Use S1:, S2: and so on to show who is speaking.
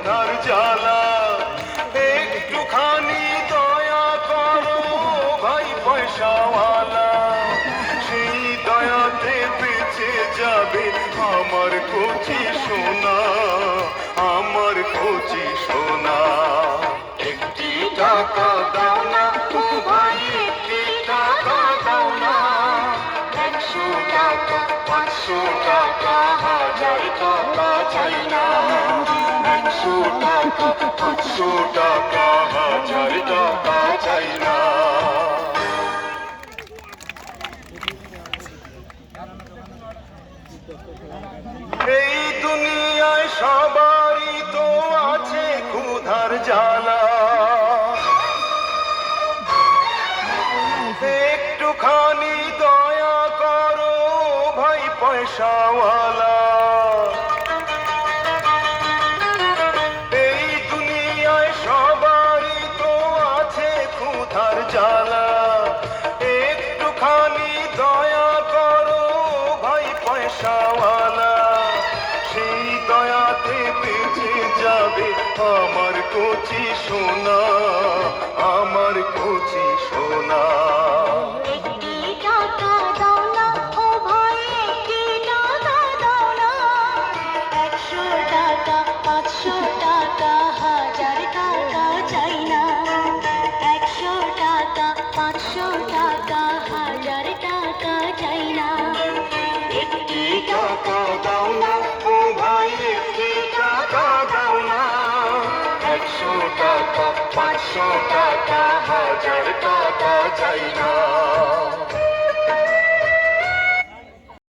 S1: ক্ষুধার জ্বালা, একটুখানি দয়া করো ভাই পয়সাওয়ালা, সেই দয়াতে বেঁচে যাবে আমার কচি সোনা, আমার কচি সোনা। একটি টাকা দাও না ও ভাই, একটি টাকা দাও না, 100 টাকা 500 টাকা 1000 টাকা চাই না, 100 টাকা 500 টাকা 1000 টাকা চাই না। এই দুনিয়ায় সবারই তো আছে ক্ষুধার জ্বালা, একটুখানি দয়া করো ভাই পয়সাওয়ালা, এই দুনিয়ায় সবারই তো আছে ক্ষুধার জ্বালা, একটুখানি দয়া করো ভাই পয়সাওয়ালা, সেই দয়াতে বেঁচে যাবে আমার কচি সোনা, আমার কচি সোনা।
S2: একটি টাকা দাও না ও ভাই, একটি টাকা দাও না, 100 টাকা 500 টাকা 1000 টাকা চাই না, 100 টাকা 500 টাকা 1000 টাকা চাই না।
S1: একটি টাকা দাও না ও ভাই, একটি টাকা দাও না, 100 টাকা 500 টাকা 1000 টাকা চাই না।